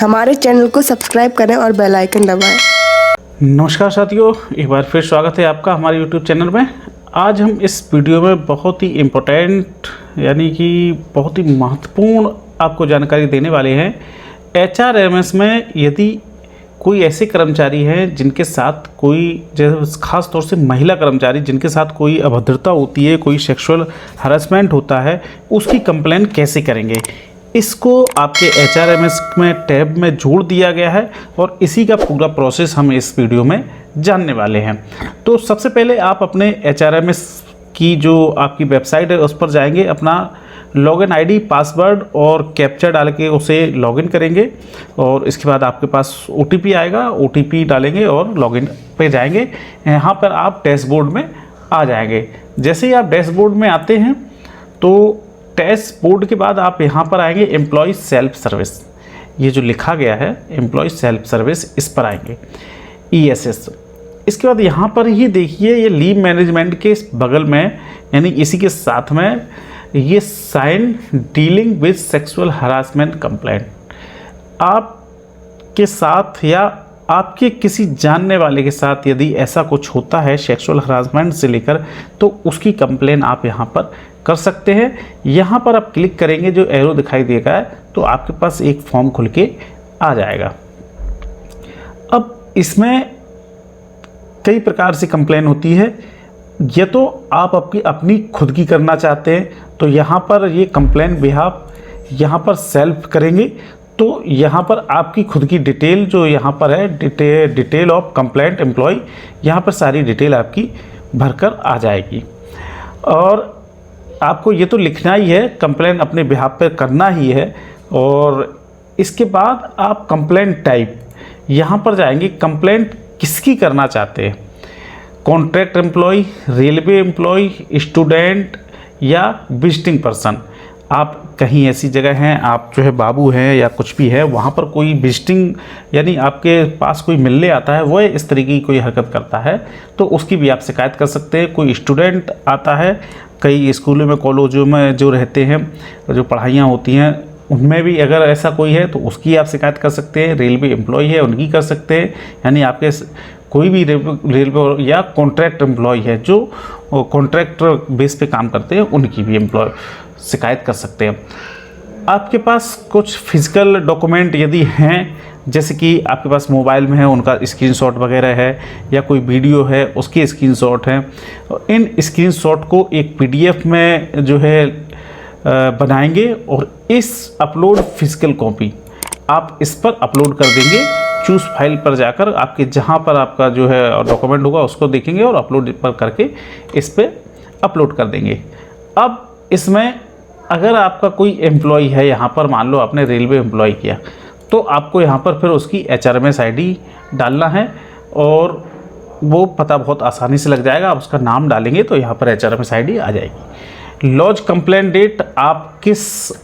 हमारे चैनल को सब्सक्राइब करें और बेल आइकन दबाएं। नमस्कार साथियों, एक बार फिर स्वागत है आपका हमारे YouTube चैनल में। आज हम इस वीडियो में बहुत ही इम्पोर्टेंट यानी कि बहुत ही महत्वपूर्ण आपको जानकारी देने वाले हैं। HRMS में यदि कोई ऐसे कर्मचारी हैं जिनके साथ कोई, जैसे ख़ास तौर से महिला कर्मचारी जिनके साथ कोई अभद्रता होती है, कोई सेक्सुअल हरासमेंट होता है, उसकी कंप्लेंट कैसे करेंगे, इसको आपके HRMS में टैब में जोड़ दिया गया है और इसी का पूरा प्रोसेस हम इस वीडियो में जानने वाले हैं। तो सबसे पहले आप अपने HRMS की जो आपकी वेबसाइट है उस पर जाएंगे, अपना लॉगिन आईडी, पासवर्ड और कैप्चा डाल के उसे लॉगिन करेंगे और इसके बाद आपके पास OTP आएगा, OTP डालेंगे और लॉगिन पे जाएंगे। यहाँ पर आप डैशबोर्ड में आ जाएंगे। जैसे ही आप डैशबोर्ड में आते हैं तो डैशबोर्ड के बाद आप यहाँ पर आएंगे एम्प्लॉय सेल्फ सर्विस, ये जो लिखा गया है एम्प्लॉय सेल्फ सर्विस, इस पर आएंगे ESS। इसके बाद यहाँ पर ही देखिए, ये लीव मैनेजमेंट के बगल में यानी इसी के साथ में ये sign dealing with sexual harassment complaint, आपके साथ या आपके किसी जानने वाले के साथ यदि ऐसा कुछ होता है सेक्सुअल हरासमेंट से लेकर, तो उसकी कंप्लेन आप यहाँ पर कर सकते हैं। यहाँ पर आप क्लिक करेंगे, जो एरो दिखाई देगा तो आपके पास एक फॉर्म खुल के आ जाएगा। अब इसमें कई प्रकार से कंप्लेन होती है। ये तो आप अपनी खुद की करना चाहते हैं तो यहाँ पर ये कंप्लेन बिहाफ यहाँ पर सेल्फ करेंगे, तो यहाँ पर आपकी खुद की डिटेल जो यहाँ पर है, डिटेल ऑफ कंप्लेंट एम्प्लॉय, यहाँ पर सारी डिटेल आपकी भरकर आ जाएगी। और आपको ये तो लिखना ही है, कंप्लेंट अपने बिहाफ पर करना ही है। और इसके बाद आप कंप्लेंट टाइप यहाँ पर जाएंगे, कंप्लेंट किसकी करना चाहते हैं, contract employ, railway employ, student या विजिटिंग पर्सन। आप कहीं ऐसी जगह हैं, आप जो है बाबू हैं या कुछ भी है, वहाँ पर कोई विजिटिंग यानी आपके पास कोई मिलने आता है, वो इस तरीके की कोई हरकत करता है तो उसकी भी आप शिकायत कर सकते हैं। कोई स्टूडेंट आता है, कई स्कूलों में कॉलेजों में जो रहते हैं, जो पढ़ाइयाँ होती हैं, उनमें भी अगर ऐसा कोई है तो उसकी आप शिकायत कर सकते हैं। रेलवे एम्प्लॉय है, उनकी कर सकते हैं, यानी आपके कोई भी रेलवे या कॉन्ट्रैक्ट एम्प्लॉय है जो कॉन्ट्रैक्ट बेस पे काम करते हैं, उनकी भी एम्प्लॉय शिकायत कर सकते हैं। आपके पास कुछ फिजिकल डॉक्यूमेंट यदि हैं, जैसे कि आपके पास मोबाइल में है उनका स्क्रीनशॉट वगैरह है, या कोई वीडियो है उसके स्क्रीनशॉट हैं, इन स्क्रीनशॉट को एक PDF में जो है बनाएंगे और इस अपलोड फिजिकल कॉपी आप इस पर अपलोड कर देंगे। चूज फाइल पर जाकर आपके जहाँ पर आपका जो है डॉक्यूमेंट होगा उसको देखेंगे और अपलोड पर करके इस पर अपलोड कर देंगे। अब इसमें अगर आपका कोई एम्प्लॉय है, यहाँ पर मान लो आपने रेलवे एम्प्लॉय किया, तो आपको यहाँ पर फिर उसकी HRMS ID डालना है और वो पता बहुत आसानी से लग जाएगा। आप उसका नाम डालेंगे तो यहाँ पर HRMS ID आ जाएगी। लॉज कंप्लेंट डेट, आप किस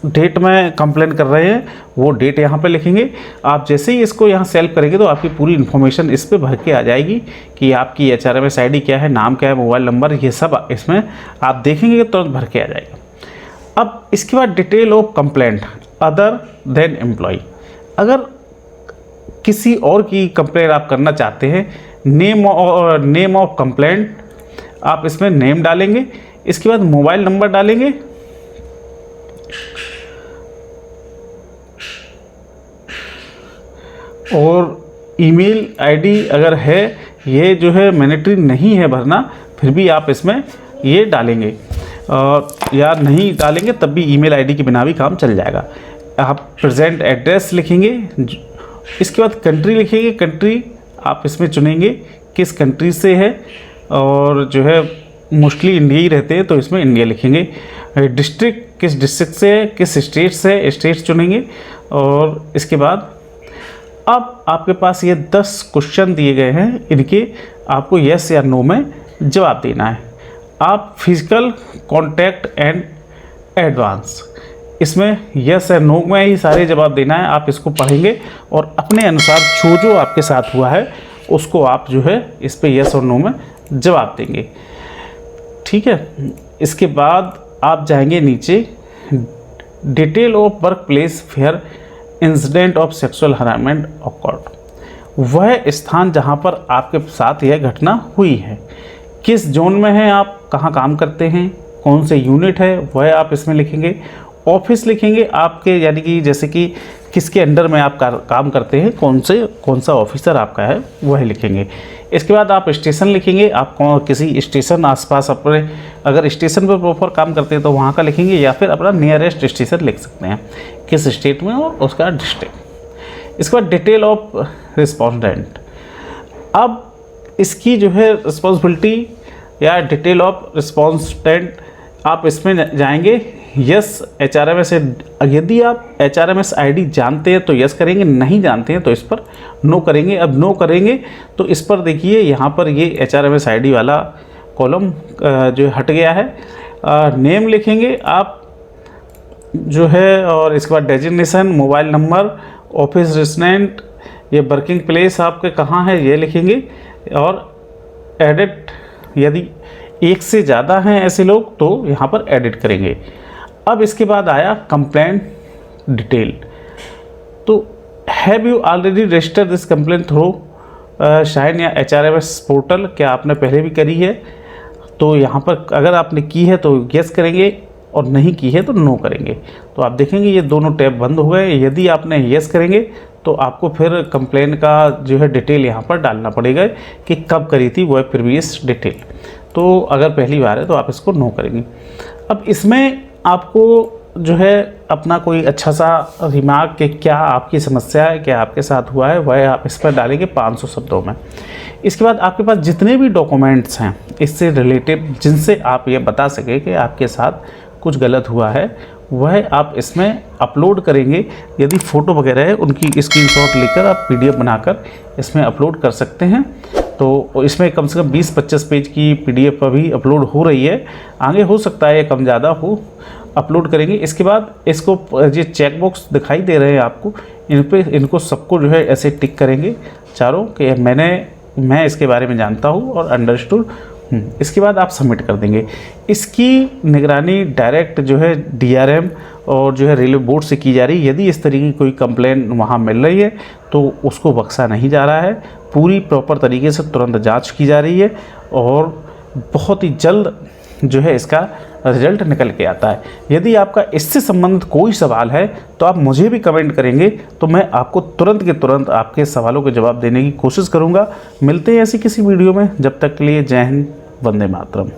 डेट में कंप्लेंट कर रहे हैं वो डेट यहाँ पे लिखेंगे। आप जैसे ही इसको यहाँ सेल्फ करेंगे तो आपकी पूरी इन्फॉर्मेशन इस पे भर के आ जाएगी कि आपकी HRMS ID क्या है, नाम क्या है, मोबाइल नंबर, ये सब इसमें आप देखेंगे तो भर के आ जाएगा। अब इसके बाद detail of complaint other than employ, अगर किसी और की कंप्लेंट आप करना चाहते हैं, नेम ऑफ कंप्लेंट आप इसमें नेम डालेंगे। इसके बाद मोबाइल नंबर डालेंगे और ईमेल ID अगर है, ये जो है मैंडेटरी नहीं है भरना, फिर भी आप इसमें ये डालेंगे, या नहीं डालेंगे तब भी ईमेल ID के बिना भी काम चल जाएगा। आप प्रेजेंट एड्रेस लिखेंगे। इसके बाद कंट्री लिखेंगे, कंट्री आप इसमें चुनेंगे किस कंट्री से है, और जो है मोस्टली इंडिया ही रहते हैं तो इसमें इंडिया लिखेंगे। डिस्ट्रिक्ट किस डिस्ट्रिक्ट से है, किस स्टेट से है, स्टेट चुनेंगे। और इसके बाद अब आपके पास ये 10 क्वेश्चन दिए गए हैं, इनके आपको यस या नो में जवाब देना है। आप फिजिकल कॉन्टैक्ट एंड एडवांस, इसमें यस या नो में ही सारे जवाब देना है। आप इसको पढ़ेंगे और अपने अनुसार जो आपके साथ हुआ है उसको आप जो है इस पे यस और नो में जवाब देंगे। ठीक है, इसके बाद आप जाएंगे नीचे, detail of work place fair incident of sexual harassment awkward, वह स्थान जहाँ पर आपके साथ यह घटना हुई है। किस जोन में हैं आप, कहाँ काम करते हैं, कौन से यूनिट है, वह आप इसमें लिखेंगे। ऑफिस लिखेंगे आपके, यानी कि जैसे कि किसके अंडर में आप काम करते हैं, कौन सा ऑफिसर आपका है वह लिखेंगे। इसके बाद आप स्टेशन लिखेंगे, आप किसी स्टेशन आसपास अपने, अगर स्टेशन पर प्रॉपर काम करते हैं तो वहाँ का लिखेंगे, या फिर अपना नियरेस्ट स्टेशन लिख सकते हैं, किस स्टेट में और उसका डिस्ट्रिक्ट। इसके बाद डिटेल ऑफ रिस्पोंडेंट, अब इसकी जो है रिस्पॉन्सिबिलिटी या डिटेल ऑफ रिस्पोंडेंट आप इसमें जाएंगे। यस HRMS, यदि आप HRMS ID जानते हैं तो यस करेंगे, नहीं जानते हैं तो इस पर नो करेंगे। अब नो करेंगे तो इस पर देखिए यहाँ पर ये HRMS ID वाला कॉलम जो हट गया है। नेम लिखेंगे आप जो है, और इसके बाद designation, mobile number, office resident, ये वर्किंग प्लेस आपके कहाँ है ये लिखेंगे। और एडिट, यदि एक से ज़्यादा हैं ऐसे लोग तो यहाँ पर एडिट करेंगे। अब इसके बाद आया कंप्लेंट डिटेल, तो have you already resistor this complaint through shine या HRMS पोर्टल, क्या आपने पहले भी करी है, तो यहाँ पर अगर आपने की है तो यस करेंगे और नहीं की है तो नो करेंगे। तो आप देखेंगे ये दोनों टैब बंद हो गए। यदि आपने यस करेंगे तो आपको फिर कंप्लेन का जो है डिटेल यहाँ पर डालना पड़ेगा कि कब करी थी वह प्रीवियस डिटेल। तो अगर पहली बार है तो आप इसको नो करेंगे। अब इसमें आपको जो है अपना कोई अच्छा सा रिमार्क कि क्या आपकी समस्या है, क्या आपके साथ हुआ है, वह आप इस पर डालेंगे 500 शब्दों में। इसके बाद आपके पास जितने भी डॉक्यूमेंट्स हैं इससे रिलेटिव, जिनसे आप ये बता सकें कि आपके साथ कुछ गलत हुआ है, वह आप इसमें अपलोड करेंगे। यदि फ़ोटो वगैरह है उनकी स्क्रीनशॉट लेकर आप PDF बनाकर इसमें अपलोड कर सकते हैं। तो इसमें कम से कम 20-25 पेज की PDF अभी अपलोड हो रही है, आगे हो सकता है कम ज़्यादा हो, अपलोड करेंगे। इसके बाद इसको ये चेक बॉक्स दिखाई दे रहे हैं आपको, इन पे इनको सबको जो है ऐसे टिक करेंगे चारों कि मैं इसके बारे में जानता हूँ और अंडरस्टूड। इसके बाद आप सबमिट कर देंगे। इसकी निगरानी डायरेक्ट जो है DRM और जो है रेलवे बोर्ड से की जा रही है। यदि इस तरीके की कोई कंप्लेन वहाँ मिल रही है तो उसको बख्शा नहीं जा रहा है, पूरी प्रॉपर तरीके से तुरंत जांच की जा रही है और बहुत ही जल्द जो है इसका रिजल्ट निकल के आता है। यदि आपका इससे संबंधित कोई सवाल है तो आप मुझे भी कमेंट करेंगे, तो मैं आपको तुरंत के तुरंत आपके सवालों के जवाब देने की कोशिश करूँगा। मिलते हैं ऐसी किसी वीडियो में, जब तक के लिए जय हिंद, वंदे मातरम।